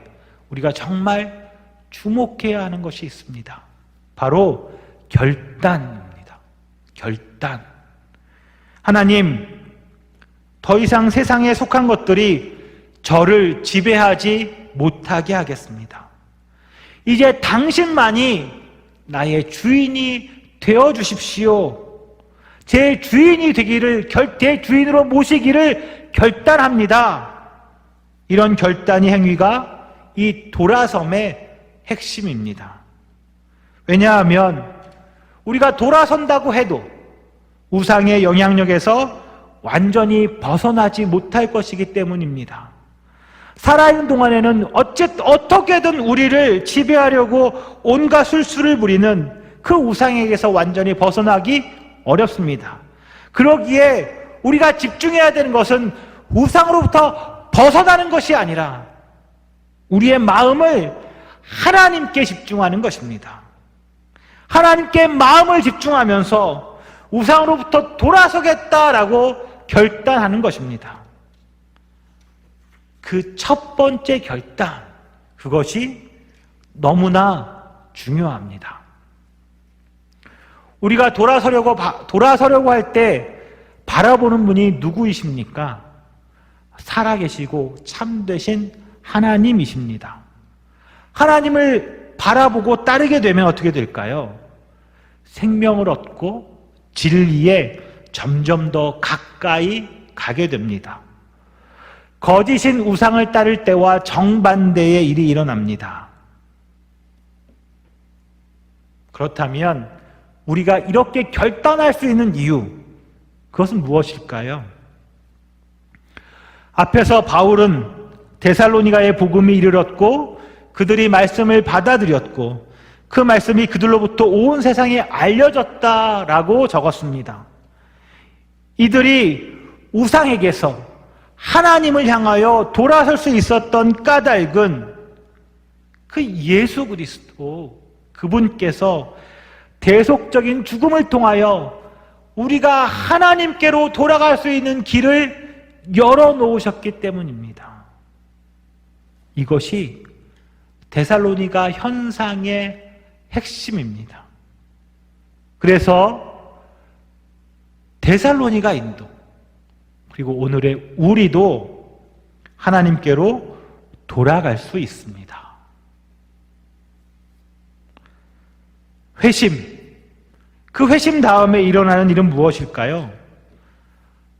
우리가 정말 주목해야 하는 것이 있습니다. 바로 결단입니다. 결단. 하나님, 더 이상 세상에 속한 것들이 저를 지배하지 못하게 하겠습니다. 이제 당신만이 나의 주인이 되어 주십시오. 제 주인이 되기를, 제 주인으로 모시기를 결단합니다. 이런 결단의 행위가 이 돌아섬의 핵심입니다. 왜냐하면 우리가 돌아선다고 해도 우상의 영향력에서 완전히 벗어나지 못할 것이기 때문입니다. 살아있는 동안에는 어떻게든 우리를 지배하려고 온갖 술수를 부리는 그 우상에게서 완전히 벗어나기 어렵습니다. 그러기에 우리가 집중해야 되는 것은 우상으로부터 벗어나는 것이 아니라 우리의 마음을 하나님께 집중하는 것입니다. 하나님께 마음을 집중하면서 우상으로부터 돌아서겠다라고 결단하는 것입니다. 그 첫 번째 결단, 그것이 너무나 중요합니다. 우리가 돌아서려고 할 때 바라보는 분이 누구이십니까? 살아계시고 참되신 하나님이십니다. 하나님을 바라보고 따르게 되면 어떻게 될까요? 생명을 얻고 진리에 점점 더 가까이 가게 됩니다. 거짓인 우상을 따를 때와 정반대의 일이 일어납니다. 그렇다면 우리가 이렇게 결단할 수 있는 이유, 그것은 무엇일까요? 앞에서 바울은 데살로니가의 복음이 이르렀고 그들이 말씀을 받아들였고 그 말씀이 그들로부터 온 세상에 알려졌다라고 적었습니다. 이들이 우상에게서 하나님을 향하여 돌아설 수 있었던 까닭은 그 예수 그리스도 그분께서 대속적인 죽음을 통하여 우리가 하나님께로 돌아갈 수 있는 길을 열어놓으셨기 때문입니다. 이것이 데살로니가 현상의 핵심입니다. 그래서 데살로니가인도 그리고 오늘의 우리도 하나님께로 돌아갈 수 있습니다. 회심. 그 회심 다음에 일어나는 일은 무엇일까요?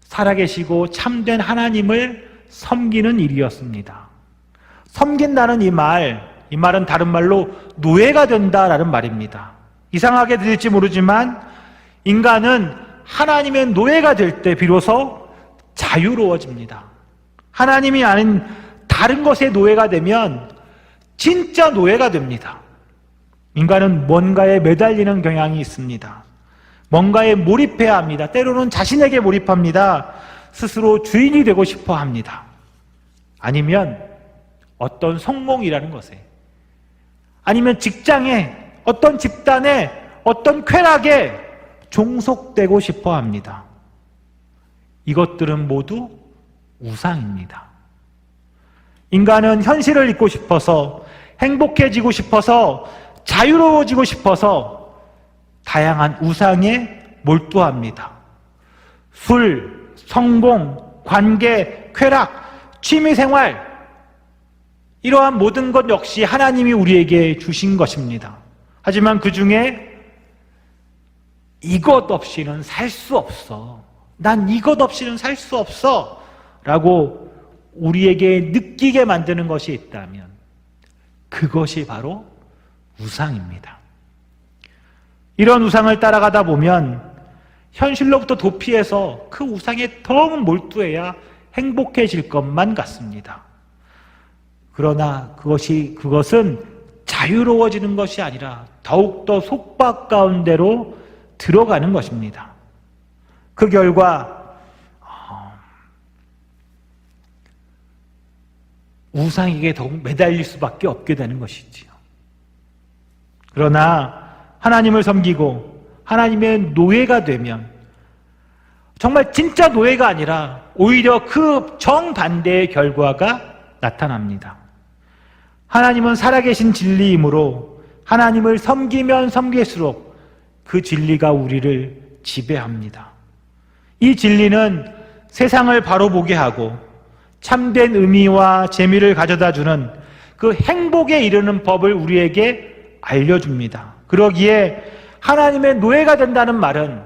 살아계시고 참된 하나님을 섬기는 일이었습니다. 섬긴다는 이 말은 다른 말로 노예가 된다라는 말입니다. 이상하게 들릴지 모르지만 인간은 하나님의 노예가 될 때 비로소 자유로워집니다. 하나님이 아닌 다른 것의 노예가 되면 진짜 노예가 됩니다. 인간은 뭔가에 매달리는 경향이 있습니다. 뭔가에 몰입해야 합니다. 때로는 자신에게 몰입합니다. 스스로 주인이 되고 싶어 합니다. 아니면 어떤 성공이라는 것에, 아니면 직장에, 어떤 집단에, 어떤 쾌락에 종속되고 싶어 합니다. 이것들은 모두 우상입니다. 인간은 현실을 잊고 싶어서, 행복해지고 싶어서, 자유로워지고 싶어서 다양한 우상에 몰두합니다. 술, 성공, 관계, 쾌락, 취미생활, 이러한 모든 것 역시 하나님이 우리에게 주신 것입니다. 하지만 그 중에 이것 없이는 살 수 없어. 난 이것 없이는 살 수 없어. 라고 우리에게 느끼게 만드는 것이 있다면 그것이 바로 우상입니다. 이런 우상을 따라가다 보면 현실로부터 도피해서 그 우상에 더 몰두해야 행복해질 것만 같습니다. 그러나 그것은 자유로워지는 것이 아니라 더욱더 속박 가운데로 들어가는 것입니다. 그 결과 우상에게 더욱 매달릴 수밖에 없게 되는 것이지요. 그러나 하나님을 섬기고 하나님의 노예가 되면 정말 진짜 노예가 아니라 오히려 그 정반대의 결과가 나타납니다. 하나님은 살아계신 진리이므로 하나님을 섬기면 섬길수록 그 진리가 우리를 지배합니다. 이 진리는 세상을 바로 보게 하고 참된 의미와 재미를 가져다주는 그 행복에 이르는 법을 우리에게 알려줍니다. 그러기에 하나님의 노예가 된다는 말은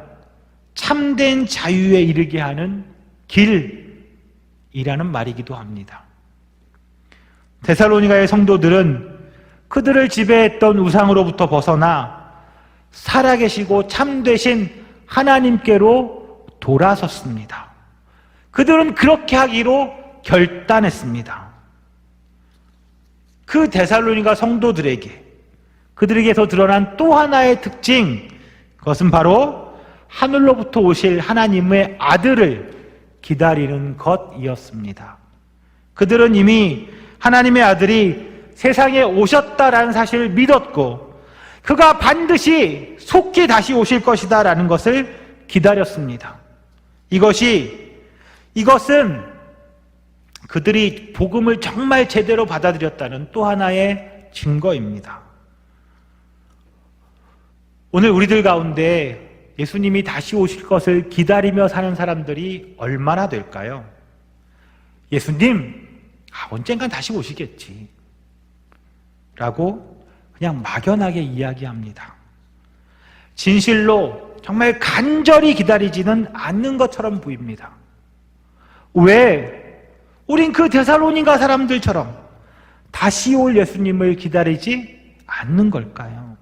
참된 자유에 이르게 하는 길이라는 말이기도 합니다. 데살로니가의 성도들은 그들을 지배했던 우상으로부터 벗어나 살아계시고 참되신 하나님께로 돌아섰습니다. 그들은 그렇게 하기로 결단했습니다. 그 데살로니가 성도들에게, 그들에게서 드러난 또 하나의 특징, 그것은 바로 하늘로부터 오실 하나님의 아들을 기다리는 것이었습니다. 그들은 이미 하나님의 아들이 세상에 오셨다라는 사실을 믿었고 그가 반드시 속히 다시 오실 것이다 라는 것을 기다렸습니다. 이것은 그들이 복음을 정말 제대로 받아들였다는 또 하나의 증거입니다. 오늘 우리들 가운데 예수님이 다시 오실 것을 기다리며 사는 사람들이 얼마나 될까요? 예수님, 언젠간 다시 오시겠지 라고 그냥 막연하게 이야기합니다. 진실로 정말 간절히 기다리지는 않는 것처럼 보입니다. 왜? 우린 그 데살로니가 사람들처럼 다시 올 예수님을 기다리지 않는 걸까요?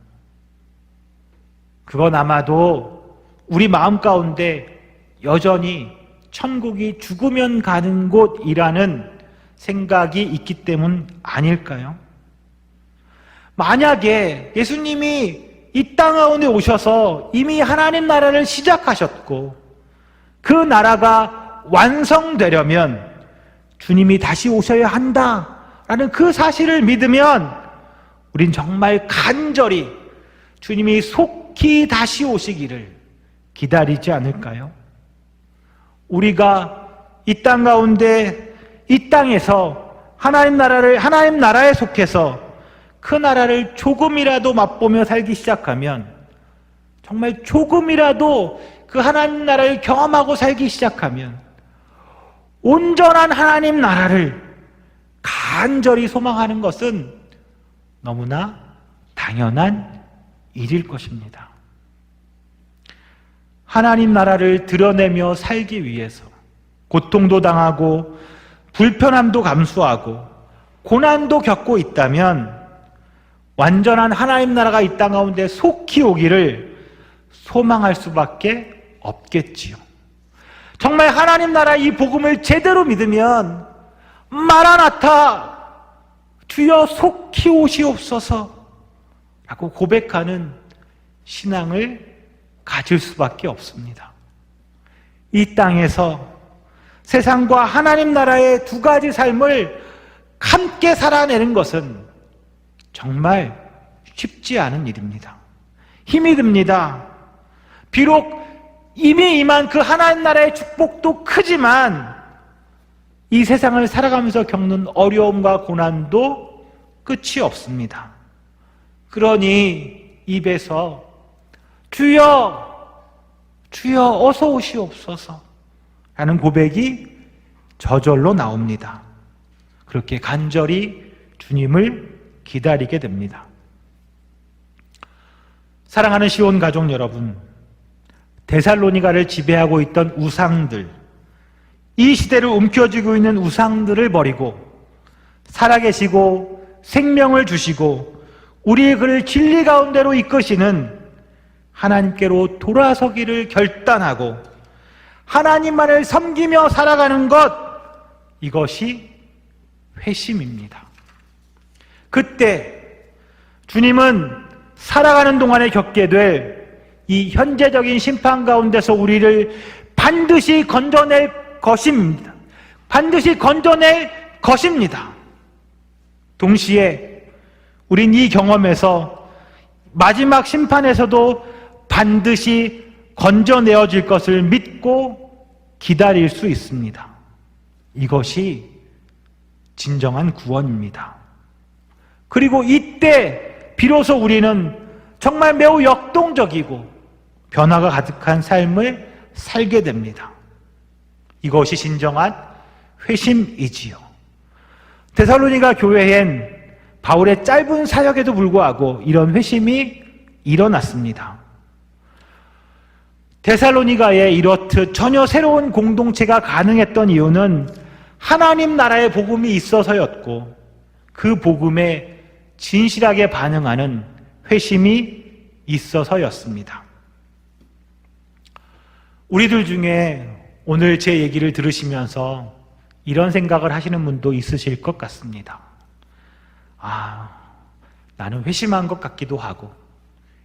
그건 아마도 우리 마음 가운데 여전히 천국이 죽으면 가는 곳이라는 생각이 있기 때문 아닐까요? 만약에 예수님이 이 땅 가운데 오셔서 이미 하나님 나라를 시작하셨고 그 나라가 완성되려면 주님이 다시 오셔야 한다라는 그 사실을 믿으면 우린 정말 간절히 주님이 속히 다시 오시기를 기다리지 않을까요? 우리가 이 땅 가운데 이 땅에서 하나님 나라에 속해서 그 나라를 조금이라도 맛보며 살기 시작하면 정말 조금이라도 그 하나님 나라를 경험하고 살기 시작하면 온전한 하나님 나라를 간절히 소망하는 것은 너무나 당연한 일일 것입니다. 하나님 나라를 드러내며 살기 위해서 고통도 당하고 불편함도 감수하고 고난도 겪고 있다면 완전한 하나님 나라가 이 땅 가운데 속히 오기를 소망할 수밖에 없겠지요. 정말 하나님 나라 이 복음을 제대로 믿으면 마라나타 주여 속히 오시옵소서 라고 고백하는 신앙을 가질 수밖에 없습니다. 이 땅에서 세상과 하나님 나라의 두 가지 삶을 함께 살아내는 것은 정말 쉽지 않은 일입니다. 힘이 듭니다. 비록 이미 임한 그 하나님 나라의 축복도 크지만 이 세상을 살아가면서 겪는 어려움과 고난도 끝이 없습니다. 그러니 입에서 주여, 주여 어서 오시옵소서 라는 고백이 저절로 나옵니다. 그렇게 간절히 주님을 기다리게 됩니다. 사랑하는 시온 가족 여러분, 데살로니가를 지배하고 있던 우상들, 이 시대를 움켜쥐고 있는 우상들을 버리고 살아계시고 생명을 주시고 우리의 그를 진리 가운데로 이끄시는 하나님께로 돌아서기를 결단하고 하나님만을 섬기며 살아가는 것, 이것이 회심입니다. 그때 주님은 살아가는 동안에 겪게 될 이 현재적인 심판 가운데서 우리를 반드시 건져낼 것입니다. 반드시 건져낼 것입니다. 동시에 우린 이 경험에서 마지막 심판에서도 반드시 건져내어질 것을 믿고 기다릴 수 있습니다. 이것이 진정한 구원입니다. 그리고 이때 비로소 우리는 정말 매우 역동적이고 변화가 가득한 삶을 살게 됩니다. 이것이 진정한 회심이지요. 데살로니가 교회엔 바울의 짧은 사역에도 불구하고 이런 회심이 일어났습니다. 데살로니가에 이렇듯 전혀 새로운 공동체가 가능했던 이유는 하나님 나라의 복음이 있어서였고 그 복음에 진실하게 반응하는 회심이 있어서였습니다. 우리들 중에 오늘 제 얘기를 들으시면서 이런 생각을 하시는 분도 있으실 것 같습니다. 나는 회심한 것 같기도 하고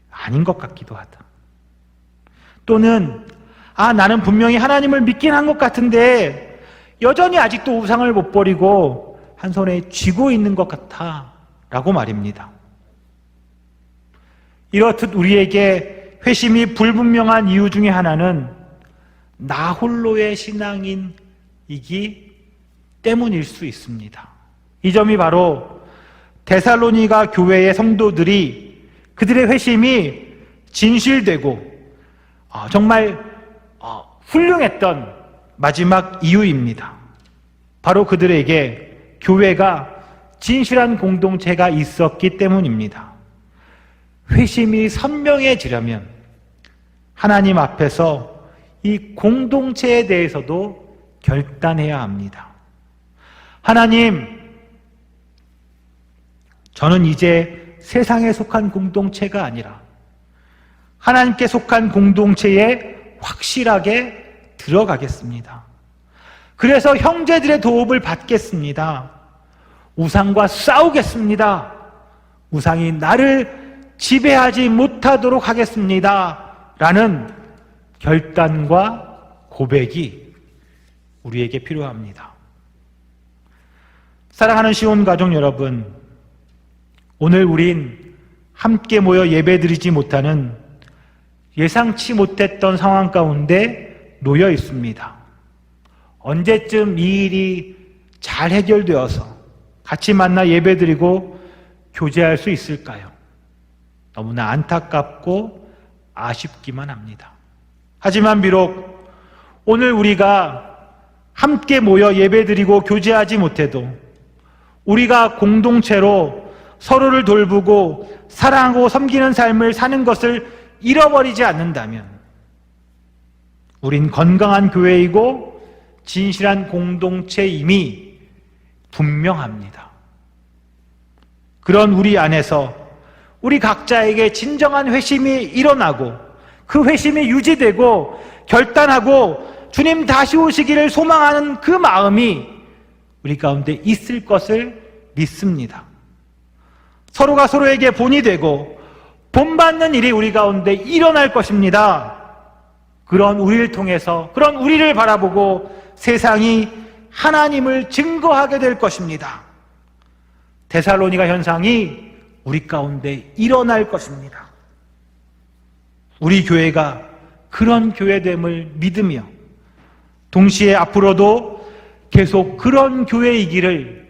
아닌 것 같기도 하다. 또는 나는 분명히 하나님을 믿긴 한 것 같은데 여전히 아직도 우상을 못 버리고 한 손에 쥐고 있는 것 같아 라고 말입니다. 이렇듯 우리에게 회심이 불분명한 이유 중에 하나는 나 홀로의 신앙인이기 때문일 수 있습니다. 이 점이 바로 데살로니가 교회의 성도들이 그들의 회심이 진실되고 정말 훌륭했던 마지막 이유입니다. 바로 그들에게 교회가 진실한 공동체가 있었기 때문입니다. 회심이 선명해지려면 하나님 앞에서 이 공동체에 대해서도 결단해야 합니다. 하나님, 저는 이제 세상에 속한 공동체가 아니라 하나님께 속한 공동체에 확실하게 들어가겠습니다. 그래서 형제들의 도움을 받겠습니다. 우상과 싸우겠습니다. 우상이 나를 지배하지 못하도록 하겠습니다. 라는 결단과 고백이 우리에게 필요합니다. 사랑하는 시온 가족 여러분, 오늘 우린 함께 모여 예배드리지 못하는 예상치 못했던 상황 가운데 놓여 있습니다. 언제쯤 이 일이 잘 해결되어서 같이 만나 예배드리고 교제할 수 있을까요? 너무나 안타깝고 아쉽기만 합니다. 하지만 비록 오늘 우리가 함께 모여 예배드리고 교제하지 못해도 우리가 공동체로 서로를 돌보고 사랑하고 섬기는 삶을 사는 것을 잃어버리지 않는다면 우린 건강한 교회이고 진실한 공동체임이 분명합니다. 그런 우리 안에서 우리 각자에게 진정한 회심이 일어나고 그 회심이 유지되고 결단하고 주님 다시 오시기를 소망하는 그 마음이 우리 가운데 있을 것을 믿습니다. 서로가 서로에게 본이 되고 본받는 일이 우리 가운데 일어날 것입니다. 그런 우리를 통해서, 그런 우리를 바라보고 세상이 하나님을 증거하게 될 것입니다. 데살로니가 현상이 우리 가운데 일어날 것입니다. 우리 교회가 그런 교회됨을 믿으며 동시에 앞으로도 계속 그런 교회이기를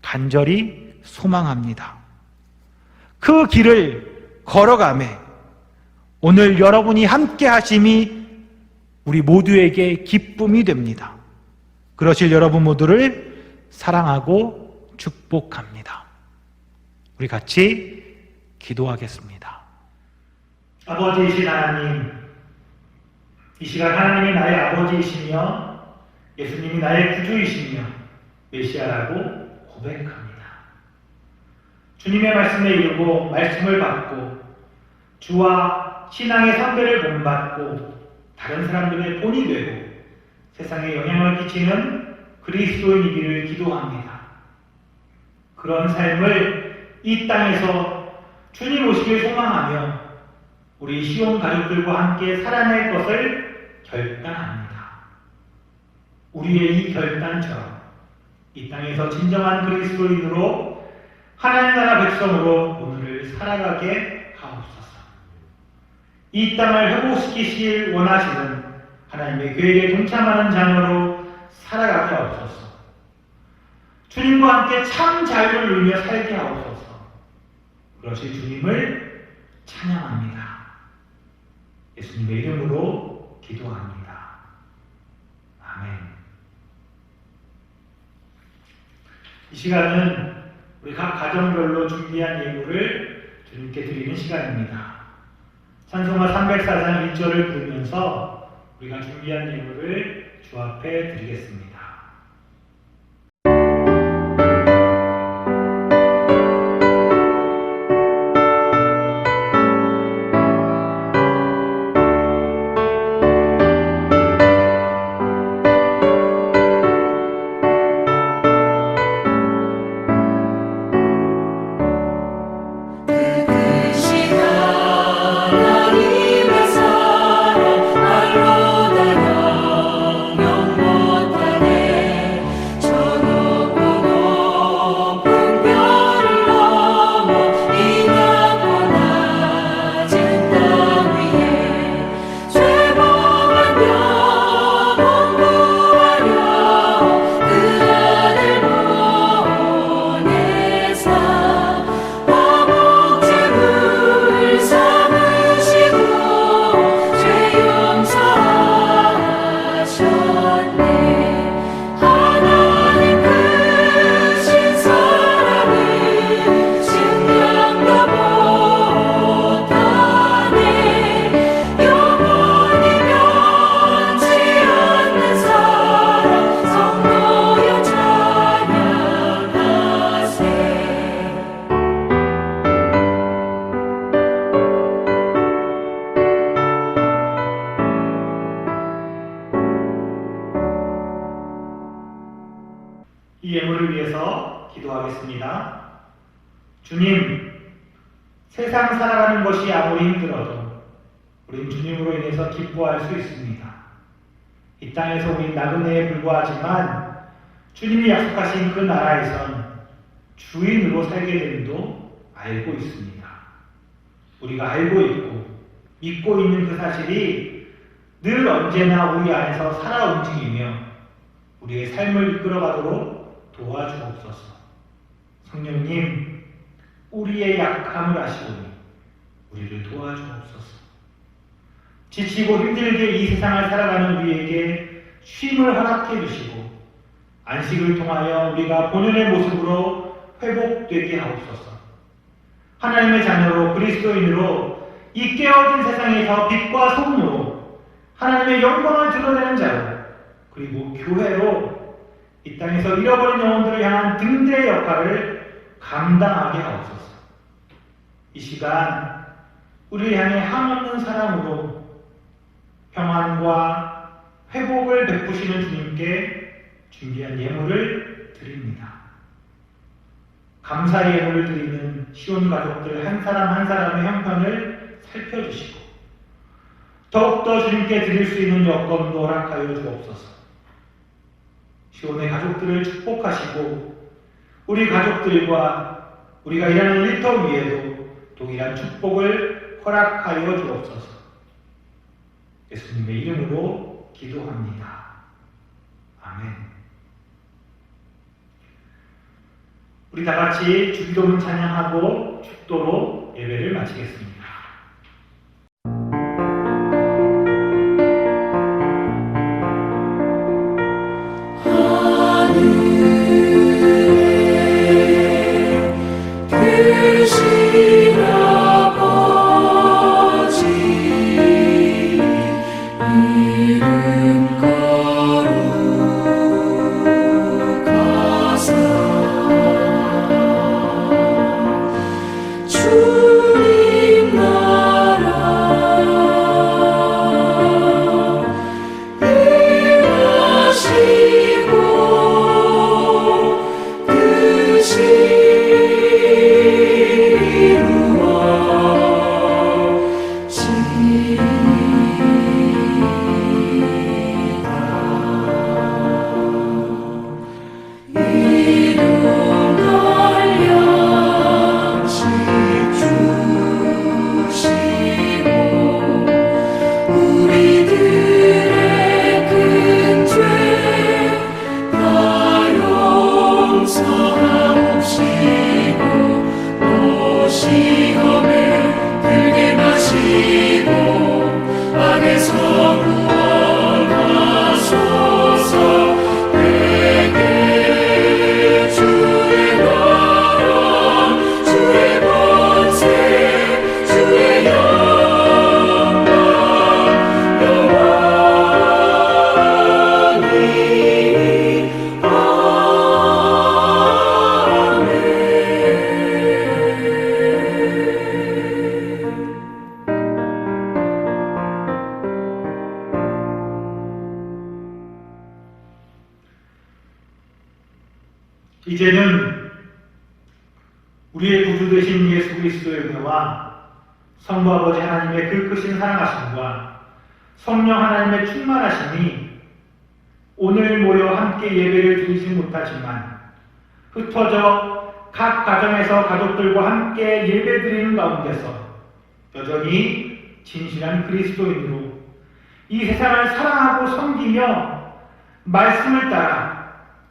간절히 소망합니다. 그 길을 걸어가매 오늘 여러분이 함께 하심이 우리 모두에게 기쁨이 됩니다. 그러실 여러분 모두를 사랑하고 축복합니다. 우리 같이 기도하겠습니다. 아버지이신 하나님, 이 시간 하나님이 나의 아버지이시며 예수님이 나의 구주이시며 메시아라고 고백합니다. 주님의 말씀에 이르고 말씀을 받고 주와 신앙의 선배를 본받고 다른 사람들의 본이 되고 세상에 영향을 끼치는 그리스도인이기를 기도합니다. 그런 삶을 이 땅에서 주님 오시길 소망하며 우리 시온 가족들과 함께 살아낼 것을 결단합니다. 우리의 이 결단처럼 이 땅에서 진정한 그리스도인으로 하나님 나라 백성으로 오늘을 살아가게 하옵소서. 이 땅을 회복시키시길 원하시는 하나님의 계획에 동참하는 자녀로 살아가게 하옵소서. 주님과 함께 참 자유를 누리며 살게 하옵소서. 그러실 주님을 찬양합니다. 예수님의 이름으로 기도합니다. 아멘. 이 시간은 우리 각 가정별로 준비한 예물을 주님께 드리는 시간입니다. 찬송가 304장 1절을 부르면서 우리가 준비한 예물을 주 앞에 드리겠습니다. 하나님의 사랑 말로 다 영영 못하네. 이 예물을 위해서 기도하겠습니다. 주님, 세상 살아가는 것이 아무리 힘들어도 우린 주님으로 인해서 기뻐할 수 있습니다. 이 땅에서 우린 나그네에 불과하지만 주님이 약속하신 그 나라에선 주인으로 살게 됨도 알고 있습니다. 우리가 알고 있고 믿고 있는 그 사실이 늘 언제나 우리 안에서 살아 움직이며 우리의 삶을 이끌어가도록 도와주옵소서. 성령님, 우리의 약함을 아시오니 우리를 도와주옵소서. 지치고 힘들게 이 세상을 살아가는 우리에게 쉼을 허락해 주시고 안식을 통하여 우리가 본연의 모습으로 회복되게 하옵소서. 하나님의 자녀로 그리스도인으로 이 깨어진 세상에서 빛과 소금으로 하나님의 영광을 드러내는 자로 그리고 교회로 이 땅에서 잃어버린 영혼들을 향한 등대의 역할을 감당하게 하옵소서. 이 시간 우리를 향해 한없는 사랑으로 평안과 회복을 베푸시는 주님께 준비한 예물을 드립니다. 감사의 예물을 드리는 시온 가족들 한 사람 한 사람의 형편을 살펴주시고 더욱더 주님께 드릴 수 있는 여건도 허락하여 주옵소서. 시온의 가족들을 축복하시고 우리 가족들과 우리가 일하는 일터 위에도 동일한 축복을 허락하여 주옵소서. 예수님의 이름으로 기도합니다. 아멘. 우리 다 같이 주기도문 찬양하고 축도로 예배를 마치겠습니다. 이제는 우리의 구주 되신 예수 그리스도의 은혜와 성부 아버지 하나님의 그 크신 사랑하심과 성령 하나님의 충만하심이 오늘 모여 함께 예배를 드리지 못하지만 흩어져 각 가정에서 가족들과 함께 예배 드리는 가운데서 여전히 진실한 그리스도인으로 이 세상을 사랑하고 섬기며 말씀을 따라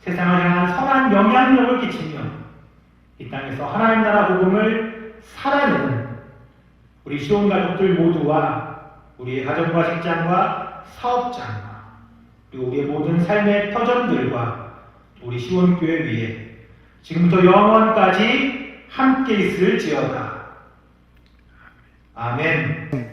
세상을 향한 선한 영향력을 끼치며 이 땅에서 하나님 나라 복음을 살아내는 우리 시온 가족들 모두와 우리의 가정과 직장과 사업장과 그리고 우리의 모든 삶의 터전들과 우리 시온 교회 위에 지금부터 영원까지 함께 있을지어다. 아멘.